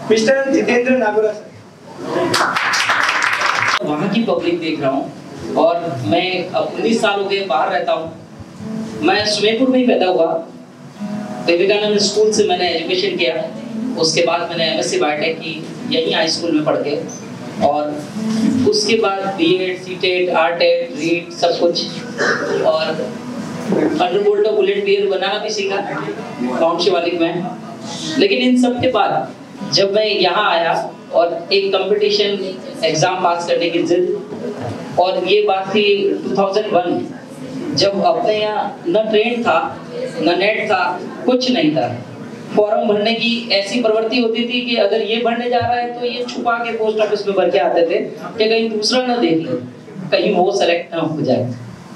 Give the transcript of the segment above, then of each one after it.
Mister Jitendra Nagora sir. वहाँ की public देख रहा हूँ और मैं अब 19 साल हो गए बाहर रहता हूँ। मैं सुमेरपुर में ही पैदा हुआ। विवेकानंद स्कूल से मैंने एजुकेशन किया, उसके बाद मैंने एमएससी बायोटेक की यहीं हाई स्कूल में पढ़ के, और उसके बाद बीएड, सीटेट, आरटेट, रीट सब कुछ, और अंडरबोल्ट और बुलेट बियर बनाना भी सीखा माउंट शिवालिक में। लेकिन इन सब के बाद जब मैं यहाँ आया और एक कंपटीशन एग्जाम पास करने की जिद, और ये बात थी 2001, जब अपने यहाँ न ट्रेन था न नेट था, कुछ नहीं था। फॉर्म भरने की ऐसी प्रवृत्ति होती थी कि अगर ये भरने जा रहा है तो ये छुपा के पोस्ट ऑफिस में भर के आते थे कि कहीं दूसरा ना देख ले, कहीं वो सेलेक्ट ना हो जाए।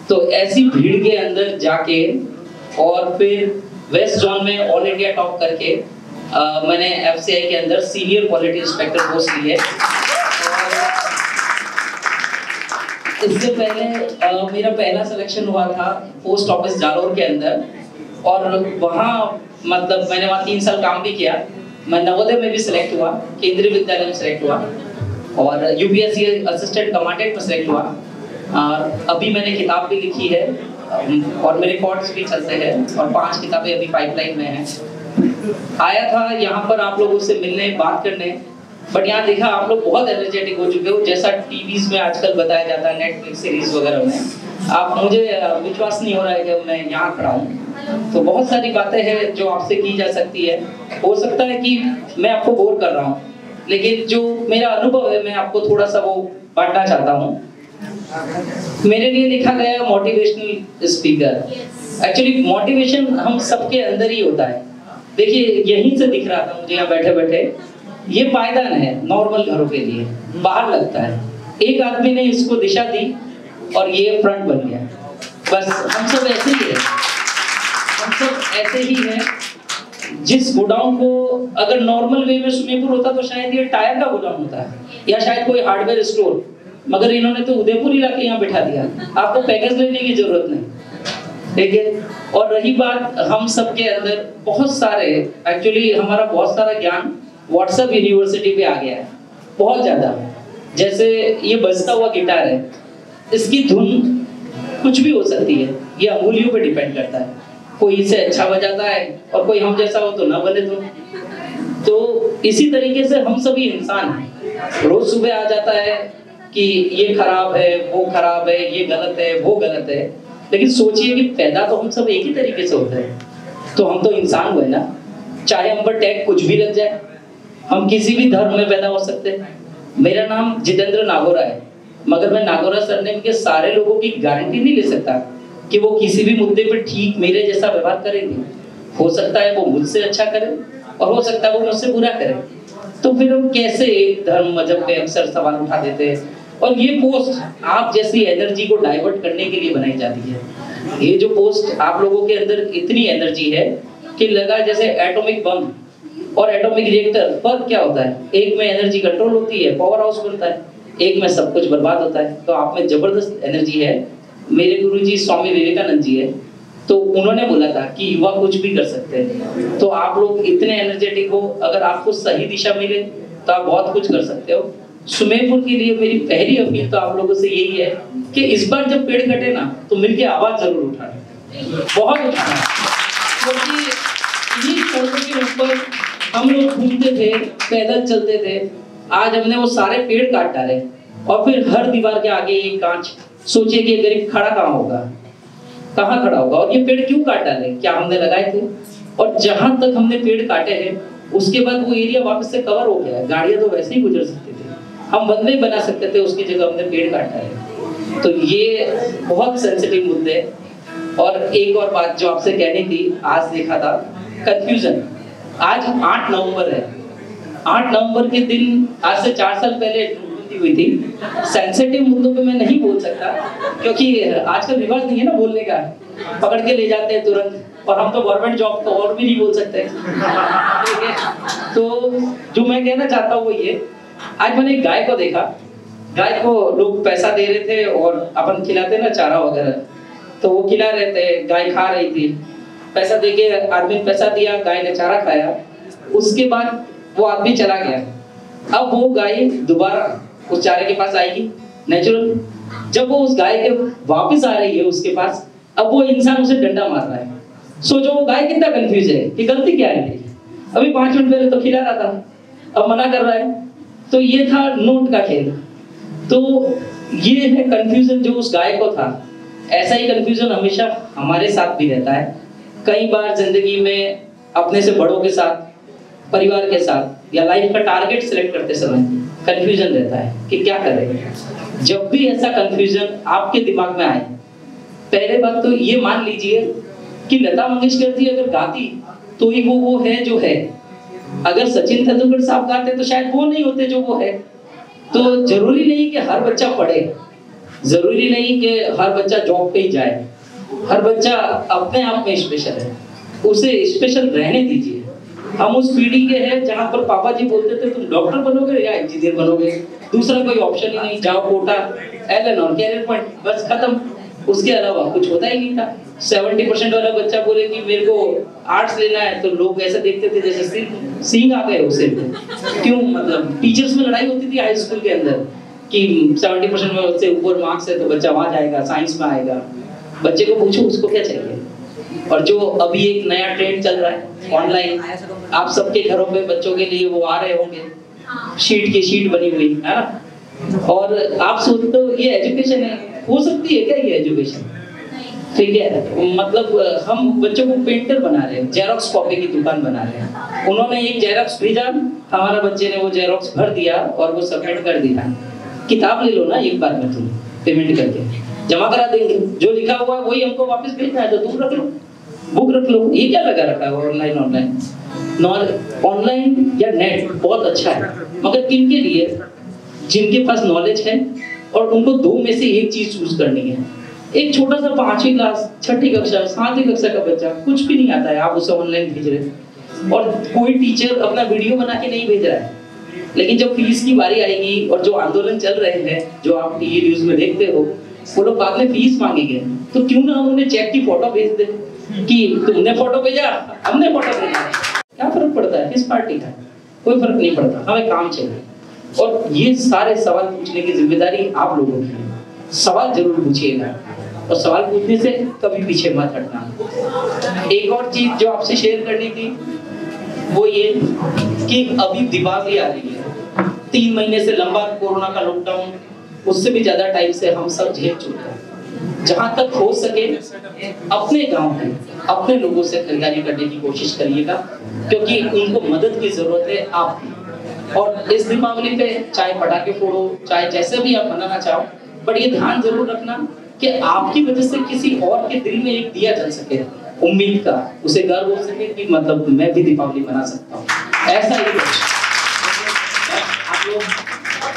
तो ऐसी भीड़ के अंदर जाके और फिर वेस्ट जोन में ऑल इंडिया टॉप करके मैंने एफसीआई के अंदर सीनियर क्वालिटी इंस्पेक्टर पोस्ट ली है। इससे पहले मेरा पहला सिलेक्शन हुआ था पोस्ट ऑफिस जालोर के अंदर, और वहाँ मतलब मैंने वहाँ 3 साल काम भी किया। मैं नवोदय में भी सिलेक्ट हुआ, केंद्रीय विद्यालय में सिलेक्ट हुआ, और यूपीएससी असिस्टेंट कमांडेंट में सिलेक्ट हुआ। अभी मैंने किताब भी लिखी है और मेरे कोर्स भी चलते हैं, और 5 किताबें अभी पाइपलाइन में हैं। आया था यहाँ पर आप लोगों से मिलने, बात करने, बट यहाँ देखा आप लोग बहुत एनर्जेटिक हो चुके हो, जैसा टीवीज में आजकल बताया जाता है, नेटफ्लिक्स सीरीज वगैरह में। आप, मुझे विश्वास नहीं हो रहा है कि मैं यहाँ खड़ा हूँ। तो बहुत सारी बातें हैं जो आपसे की जा सकती है। हो सकता है कि मैं आपको बोर कर रहा हूँ, लेकिन जो मेरा अनुभव है मैं आपको थोड़ा सा वो बांटना चाहता हूँ। मेरे लिए लिखा गया मोटिवेशनल स्पीकर। एक्चुअली मोटिवेशन हम सबके अंदर ही होता है। देखिए यहीं से दिख रहा था मुझे यहाँ बैठे बैठे, ये पायदान है नॉर्मल घरों के लिए, बाहर लगता है। एक आदमी ने इसको दिशा दी और ये फ्रंट बन गया। बस हम सब ऐसे ही है, हम सब ऐसे ही हैं। जिस गोडाउन को अगर नॉर्मल वे में सुमेरपुर होता तो शायद ये टायर का गोडाउन होता है, या शायद कोई हार्डवेयर स्टोर, मगर इन्होंने तो उदयपुर ही लाके यहाँ बैठा दिया। आपको पैकेज लेने की जरूरत नहीं, ठीक है। और रही बात हम सब के अंदर बहुत सारे, एक्चुअली हमारा बहुत सारा ज्ञान व्हाट्सएप यूनिवर्सिटी पे आ गया है, बहुत ज्यादा। जैसे ये बजता हुआ गिटार है, इसकी धुन कुछ भी हो सकती है, ये अंगुलियों पे डिपेंड करता है। कोई इसे अच्छा बजाता है और कोई हम जैसा हो तो ना बने। तो इसी तरीके से हम सभी इंसान हैं। रोज सुबह आ जाता है कि ये खराब है, वो खराब है, ये गलत है, वो गलत है, लेकिन सोचिए कि पैदा तो हम सब एक ही तरीके से होते हैं। तो हम तो इंसान हुए ना, चाहे हम पर टैग कुछ भी लग जाए, हम किसी भी धर्म में पैदा हो सकते हैं। मेरा नाम जितेंद्र नागोरा है, मगर मैं नागोरा सरनेम के सारे लोगों की गारंटी नहीं ले सकता कि वो किसी भी मुद्दे पर ठीक मेरे जैसा व्यवहार करेंगे। हो सकता है वो मुझसे अच्छा करे और हो सकता है वो मुझसे बुरा करे। तो फिर हम कैसे एक धर्म मजहब पे अक्सर सवाल उठा देते हैं। और ये पोस्ट आप जैसी एनर्जी को डाइवर्ट करने के लिए बनाई जाती है। ये जो पोस्ट, आप लोगों के अंदर इतनी एनर्जी है कि लगा जैसे एटॉमिक बम और एटॉमिक रिएक्टर। फर्क क्या होता है? एक में एनर्जी कंट्रोल होती है, पावर हाउस बनता है, एक में सब कुछ बर्बाद होता है। तो आप में जबरदस्त एनर्जी है। मेरे गुरुजी स्वामी विवेकानंद जी है, तो उन्होंने बोला था कि युवा कुछ भी कर सकते हैं। तो आप लोग इतने एनर्जेटिक हो, अगर आपको सही दिशा मिले तो आप बहुत कुछ कर सकते हो। सुमेरपुर के लिए मेरी पहली अपील तो आप लोगों से यही है कि इस बार जब पेड़ कटे ना, तो मिलके आवाज जरूर उठाना, बहुत उठाना। क्योंकि इन्हीं सड़कों के ऊपर हम लोग घूमते थे, पैदल चलते थे। आज हमने वो सारे पेड़ काट डाले, और फिर हर दीवार के आगे एक कांच। सोचिए कि गरीब खड़ा कहाँ होगा, कहाँ खड़ा होगा? और ये पेड़ क्यों काट डाले? क्या हमने लगाए थे? और जहां तक हमने पेड़ काटे हैं, उसके बाद वो एरिया वापस से कवर हो गया है। गाड़ियां तो वैसे ही गुजर सकती थी, हम बंद नहीं बना सकते थे, उसकी जगह हमने पेड़ काट डाले। तो ये बहुत सेंसिटिव मुद्दे हैं। और एक और बात जो आपसे कहनी थी, आज देखा था कंफ्यूजन। आज 8 नवंबर है। 8 नवंबर के दिन आज से 4 साल पहले हुई थी। सेंसिटिव मुद्दों पे मैं नहीं बोल सकता, क्योंकि आजकल रिवाज नहीं है ना बोलने का, पकड़ के ले जाते हैं तुरंत। और हम तो गवर्नमेंट जॉब तो और भी नहीं बोल सकते, ठीक है। तो जो मैं कहना चाहता हूँ वो ये, आज मैंने एक गाय को देखा। गाय को लोग पैसा दे रहे थे और अपन खिलाते ना चारा वगैरह, तो वो खिला रहे थे, गाय खा रही थी। पैसा देके आदमी पैसा दिया, गाय ने चारा खाया। उसके बाद वो आदमी चला गया। अब वो गाय दोबारा उस चारे के पास आएगी नेचुरल। जब वो उस गाय के वापस आ रही है उसके पास, अब वो इंसान उसे डंडा मार रहा है। सोचो वो गाय कितना कंफ्यूज है कि गलती क्या है मेरी, अभी 5 मिनट पहले तो खिला रहा था, अब मना कर रहा है। तो ये था नोट का खेल। तो ये है कंफ्यूजन जो उस गाय को था। ऐसा ही कंफ्यूजन हमेशा हमारे साथ भी रहता है। कई बार जिंदगी में अपने से बड़ों के साथ, परिवार के साथ, या लाइफ का टारगेट सिलेक्ट करते समय कंफ्यूजन रहता है कि क्या करें। जब भी ऐसा कंफ्यूजन आपके दिमाग में आए, पहले बात तो ये मान लीजिए कि लता मंगेशकर जी अगर गाती तो ही वो है जो है। अगर सचिन तेंदुलकर साहब गाते तो शायद वो नहीं होते जो वो है। तो जरूरी नहीं कि हर बच्चा पढ़े, जरूरी नहीं कि हर बच्चा जॉब पे ही जाए। हर बच्चा अपने आप में स्पेशल है, उसे स्पेशल रहने दीजिए। हम उस पीढ़ी के हैं जहाँ पर पापा जी बोलते थे तुम डॉक्टर बनोगे या इंजीनियर बनोगे, दूसरा कोई ऑप्शन ही नहीं, जाओ कोटा एलएन और कैरियर पॉइंट, बस खत्म। उसके अलावा कुछ होता ही नहीं था। 70% वाला बच्चा बोले कि मेरे को आर्ट्स लेना है तो लोग ऐसे देखते थे जैसे सिंह आ गए उसे। क्यों? मतलब टीचर्स में लड़ाई होती थी हाई स्कूल के अंदर कि 70% में उससे ऊपर मार्क्स है तो बच्चा वहां जाएगा, साइंस में आएगा। बच्चे को पूछो उसको क्या चाहिए। और जो अभी एक नया ट्रेंड चल रहा है ऑनलाइन, आप सबके घरों पे बच्चों के लिए वो आ रहे होंगे, शीट की शीट बनी हुई है ना। और आप सोचते हो ये एजुकेशन है, हो सकती है क्या ये एजुकेशन? ठीक है, मतलब हम बच्चों को पेंटर बना रहे हैं, जेरोक्स कॉपी की दुकान बना रहे हैं। उन्होंने एक जेरोक्स भेजा, हमारा बच्चे ने वो जेरोक्स भर दिया और वो सबमिट कर दिया। किताब ले लो ना एक बार में, तुम पेमेंट करके जमा करा देंगे, जो लिखा हुआ है वही हमको वापस भेजना है तो तुम रख लो, बुक रख लो। ये क्या लगा रखा है ऑनलाइन या नेट बहुत अच्छा है, मगर किनके लिए? जिनके पास नॉलेज है और उनको दो में से एक चीज चूज करनी है। एक छोटा सा 5वीं क्लास, 6ठी कक्षा, 7वीं कक्षा का बच्चा, कुछ भी नहीं आता है, आप उसे ऑनलाइन भेज रहे और कोई टीचर अपना वीडियो बना के नहीं भेज रहा है। लेकिन जब फीस की बारी आएगी और जो आंदोलन चल रहे हैं, जो आप टीवी न्यूज में देखते हो, वो लोग बाद में फीस मांगेंगे, तो क्यों ना हम उन्हें चेक की फोटो भेज दे कि तुमने फोटो भेजा, हमने फोटो भेजा। क्या फर्क पड़ता है किस पार्टी का? कोई फर्क नहीं पड़ता, हमें काम चाहिए। और ये सारे सवाल पूछने की जिम्मेदारी आप लोगों की है। सवाल जरूर पूछिएगा और सवाल पूछने से कभी पीछे मत हटना। एक और चीज जो आपसे शेयर करनी थी वो ये कि अभी दिवाली आ रही है, 3 महीने से लंबा कोरोना का लॉकडाउन, उससे भी ज्यादा टाइम से हम सब झेल चुके हैं। जहां तक हो सके अपने गांव में अपने लोगों से खरीदारी करने की कोशिश करिएगा, क्योंकि उनको मदद की जरूरत है आपकी। और इस दीपावली पे चाहे पटाखे फोड़ो, चाहे जैसे भी आप मनाना चाहो, बट ये ध्यान जरूर रखना कि आपकी वजह से किसी और के दिल में एक दिया जल सके, उम्मीद का, उसे गर्व हो सके कि मतलब मैं भी दीपावली मना सकता हूँ। ऐसा ही आप लोग।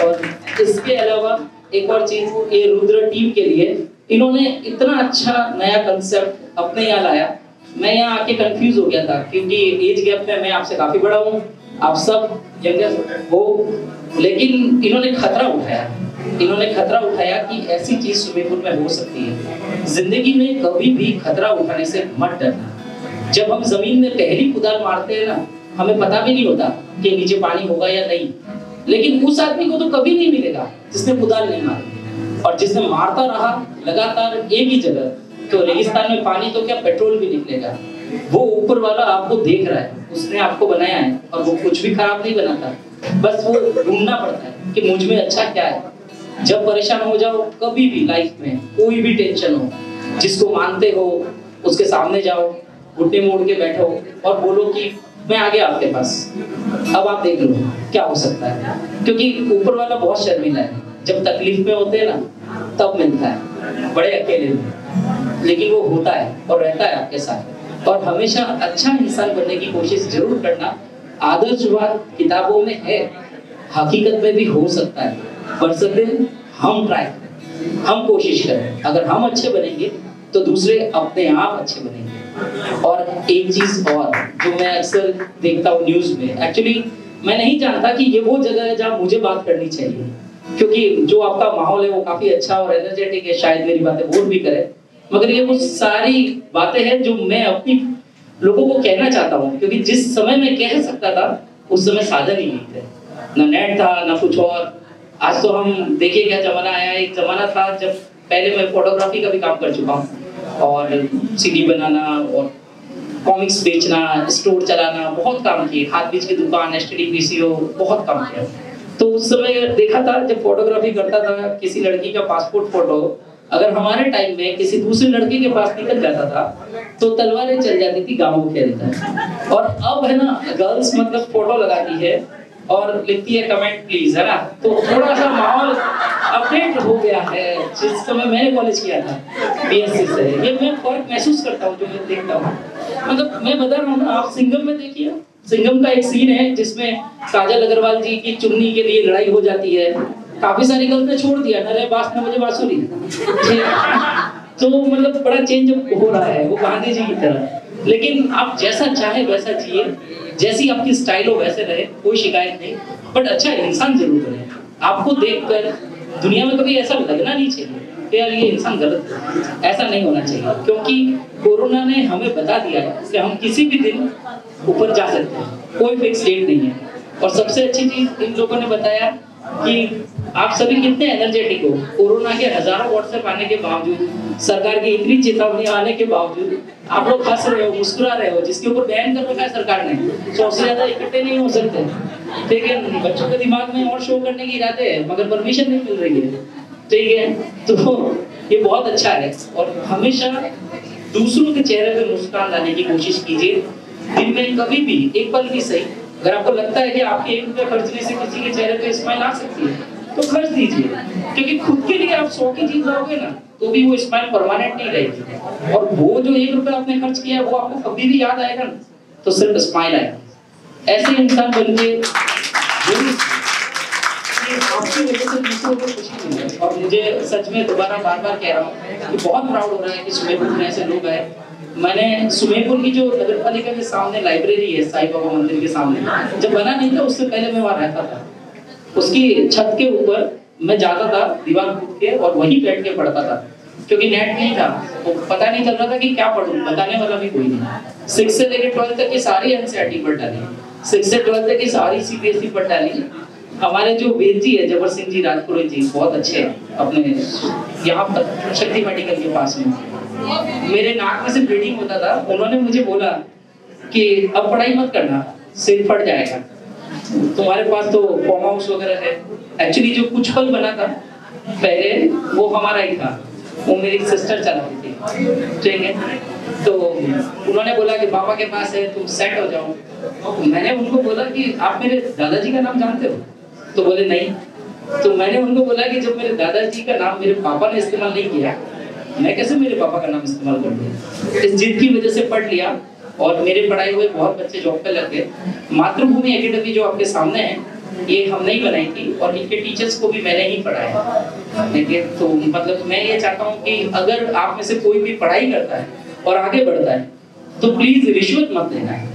और इसके अलावा एक और चीज, ये रुद्र टीम के लिए इन्होंने इतना अच्छा नया कंसेप्ट अपने यहाँ लाया। मैं यहाँ आके कंफ्यूज हो गया था क्योंकि एज गैप में मैं आपसे काफी बड़ा हूँ, आप सब यंगर हो, लेकिन इन्होंने खतरा उठाया। इन्होंने खतरा उठाया कि ऐसी चीज स्विमिंग पूल में हो सकती है। जिंदगी में कभी भी खतरा उठाने से मत डरना। जब हम जमीन में पहली कुदाल मारते हैं ना, हमें पता भी नहीं होता कि नीचे पानी होगा या नहीं, लेकिन उस आदमी को तो कभी नहीं मिलेगा जिसने कुदाल नहीं मारी। और जिसने मारता रहा लगातार एक ही जगह, तो रेगिस्तान में पानी तो क्या, पेट्रोल भी निकलेगा। वो ऊपर वाला आपको देख रहा है, उसने आपको बनाया है और वो कुछ भी खराब नहीं बनाता, बस वो ढूंढना पड़ता है कि मुझ में अच्छा क्या है। जब परेशान हो जाओ कभी भी लाइफ में, कोई भी टेंशन हो, जिसको मानते हो उसके सामने जाओ, घुटने मोड़ के बैठो और बोलो कि मैं आ गया आपके पास, अब आप देख लो क्या हो सकता है। क्योंकि ऊपर वाला बहुत शर्मिला है, जब तकलीफ में होते हैं ना तब मिलता है, बड़े अकेले में, लेकिन वो होता है और रहता है आपके साथ। और हमेशा अच्छा इंसान बनने की कोशिश जरूर करना। आदर्शवाद किताबों में है, हकीकत में भी हो सकता है, बरसते हम ट्राई करें, हम कोशिश करें। अगर हम अच्छे बनेंगे तो दूसरे अपने आप अच्छे बनेंगे। और एक चीज और जो मैं अक्सर देखता हूँ न्यूज में, एक्चुअली मैं नहीं जानता कि ये वो जगह है जहाँ मुझे बात करनी चाहिए, क्योंकि जो आपका माहौल है वो काफी अच्छा और एनर्जेटिक है, शायद मेरी बातें बोर भी करे, मगर ये वो सारी बातें हैं जो मैं अपनी लोगों को कहना चाहता हूँ। क्योंकि जिस समय मैं कह सकता था उस समय साधन ही नहीं थे, ना नेट था ना कुछ और। आज तो हम देखिए क्या जमाना आया। एक जमाना था जब पहले मैं फोटोग्राफी का भी काम कर चुका हूँ और सीडी बनाना और कॉमिक्स बेचना, स्टोर चलाना, बहुत काम किए। हाथ बीच की दुकान, एसटीडी पीसीओ, बहुत काम किया। तो उस समय देखा था जब फोटोग्राफी करता था, किसी लड़की का पासपोर्ट फोटो अगर हमारे टाइम में किसी दूसरे लड़के के पास निकल जाता था तो तलवारें चल जाती थी गाँवों के अंदर। और अब है ना, गर्ल्स मतलब फोटो लगाती है और लिखती है कमेंट प्लीज, है ना। तो थोड़ा सा माहौल अपडेट हो गया है। जिस समय मैंने कॉलेज किया था बीएससी से, ये मैं फर्क महसूस करता हूँ जो मैं देखता हूँ। मतलब मैं बता रहा हूँ ना, आप सिंघम में देखिए, सिंघम का एक सीन है जिसमें काजल अग्रवाल जी की चुन्नी के लिए लड़ाई हो जाती है। काफी सारी गर्ल्स ने छोड़ दिया, नरे बास न बजे बांसुरी। तो मतलब बड़ा चेंज हो रहा है, वो गांधी जी की तरह। लेकिन आप जैसा चाहे वैसा जिए, जैसी आपकी स्टाइल हो वैसे रहे, कोई शिकायत नहीं। बट अच्छा इंसान जरूर बने। आपको देखकर दुनिया में कभी ऐसा लगना नहीं चाहिए कि यार ये इंसान गलत है, ऐसा नहीं होना चाहिए। क्योंकि कोरोना ने हमें बता दिया है कि हम किसी भी दिन ऊपर जा सकते हैं, कोई फिक्स डेट नहीं है। और सबसे अच्छी चीज इन लोगों ने बताया कि आप सभी कितने एनर्जेटिक हो। कोरोना के हजारों व्हाट्सएप आने के बावजूद, सरकार की इतनी चेतावनी आने के बावजूद आप लोग हंस रहे हो, मुस्कुरा रहे हो, जिसके ऊपर बैन कर रखा है सरकार ने। 100 से ज्यादा इकट्ठे नहीं हो सकते, ठीक है। बच्चों के दिमाग में और शो करने की इरादे है, मगर परमिशन नहीं मिल रही है, ठीक है। तो ये बहुत अच्छा है। और हमेशा दूसरों के चेहरे पे मुस्कान लाने की कोशिश कीजिए। दिन में कभी भी एक पल भी सही, अगर आपको लगता है कि आपके 1 रुपया खर्चने से किसी के चेहरे पे स्माइल आ सकती है तो खर्च दीजिए। क्योंकि खुद के लिए आप 100 की चीज लाओगे ना तो भी वो स्माइल परमानेंट नहीं रहेगी। और वो जो 1 रुपया आपने खर्च किया है वो आपको कभी भी याद आएगा ना, तो सिर्फ स्माइल आएगा। ऐसे इंसान बनके आपकी वजह से दूसरों को खुशी मिले। और मुझे सच में दोबारा बार बार कह रहा हूँ कि बहुत प्राउड हो रहा है कि सुमेरपुर में ऐसे लोग आए। मैंने सुमेरपुर की जो नगर पालिका के सामने लाइब्रेरी है, साईं बाबा मंदिर के सामने, जब बना नहीं था उससे पहले मैं वहाँ रहता था। उसकी छत के ऊपर मैं जाता था दीवार कूद के और वहीं बैठ के पढ़ता था, क्योंकि नेट नहीं था। वो पता नहीं चल रहा था कि क्या पढ़ूं, बताने वाला भी कोई नहीं। 6 से लेकर 12 तक की सारी एनसीईआरटी पढ़ डाली, 6 से 12 तक की सारी सीबीएसई पढ़ डाली। हमारे जो वेद जी है, जबर सिंह जी राजपुरोहित जी, बहुत अच्छे हैं अपने यहाँ पर शक्ति मेडिकल के पास में। मेरे नाक में से ब्लीडिंग होता था, उन्होंने मुझे बोला कि अब पढ़ाई मत करना, सिर फट जाएगा, तुम्हारे पास तो फार्म हाउस वगैरह है। एक्चुअली जो कुछ पल बना था पहले वो हमारा ही था, वो मेरी सिस्टर चलाती थी, ठीक है। तो उन्होंने बोला कि पापा के पास है, तुम सेट हो जाओ। मैंने उनको बोला कि आप मेरे दादाजी का नाम जानते हो? तो बोले नहीं। तो मैंने उनको बोला कि जब मेरे दादाजी का नाम मेरे पापा ने इस्तेमाल नहीं किया, मैं कैसे मेरे पापा का नाम इस्तेमाल कर दूं। इस जिद की वजह से पढ़ लिया और मेरे पढ़ाए हुए बहुत बच्चे जॉब पे लग गए। मातृभूमि एकेडमी जो आपके सामने है, ये हमने ही बनाई थी और इनके टीचर्स को भी मैंने ही पढ़ाया, ठीक है। तो मतलब मैं ये चाहता हूँ कि अगर आप में से कोई भी पढ़ाई करता है और आगे बढ़ता है तो प्लीज रिश्वत मत लेना है,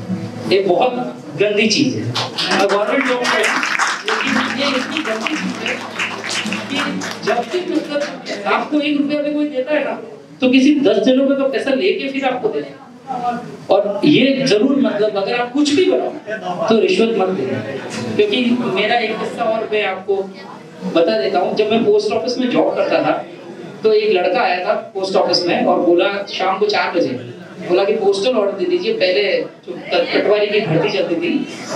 ये बहुत गंदी चीज है। गवर्नमेंट जॉब है लेकिन ये इतनी गंदी चीज है कि जब भी मतलब आपको 1 रुपया भी कोई देता है ना तो किसी 10 जनों का पैसा लेके फिर आपको देना है। और ये जरूर मतलब अगर आप कुछ भी बनाओ तो रिश्वत मत देना। क्योंकि मेरा एक किस्सा और मैं आपको बता देता हूँ। जब मैं पोस्ट ऑफिस में जॉब करता था तो एक लड़का आया था पोस्ट ऑफिस में और बोला शाम को 4 बजे, बोला कि पोस्टल ऑर्डर दे दीजिए। पहले जो पटवारी की भर्ती चलती थी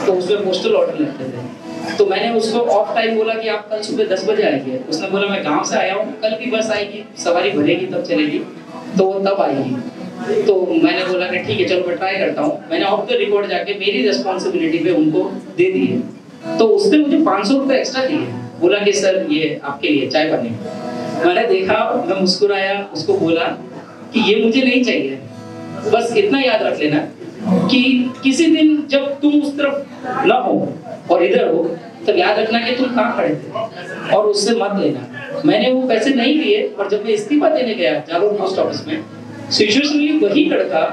तो उसमें पोस्टल ऑर्डर लगते थे। तो मैंने उसको ऑफ टाइम बोला कि आप कल सुबह 10 बजे आएंगे। उसने बोला मैं गांव से आया हूँ, कल की बस आएगी, सवारी भरेगी तब चलेगी, तो वो तब आएगी। तो मैंने बोला कि ठीक है चलो मैं ट्राई करता हूँ। मैंने ऑफ द रिकॉर्ड जाके मेरी रिस्पॉन्सिबिलिटी पे उनको दे दिए। तो उसने मुझे 500 रुपये एक्स्ट्रा दिए, बोला कि सर ये आपके लिए चाय पानी। मैंने देखा, मैं मुस्कुराया, उसको बोला कि ये मुझे नहीं चाहिए, बस इतना याद रख लेना कि किसी दिन जब तुम उस तरफ ना हो और इधर हो तो याद रखना कि तुम कहाँ खड़े थे और उससे मत लेना। मैंने वो पैसे नहीं लिए और जब मैं इस्तीफा देने गया जालोर पोस्ट ऑफिस में, सिचुएशनली वही लड़का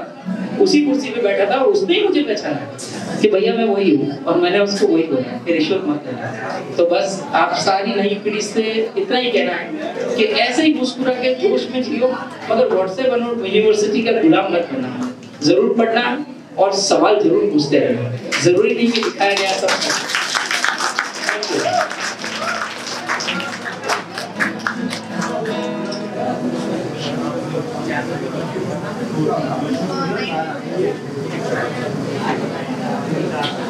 उसी कुर्सी पे बैठा था और उसने ही मुझे पहचाना कि भैया मैं वही हूँ। और मैंने उसको वही बोला कि रिश्वत मत लेना। तो बस आप सारी नई पीढ़ी से इतना ही कहना है कि ऐसे ही मुस्कुरा के जोश में जियो, मगर व्हाट्सएप यूनिवर्सिटी का गुलाम मत बनना। जरूर पढ़ना और सवाल जरूर पूछते रहना, जरूरी नहीं कि दिखाया गया सब सच। Thank you.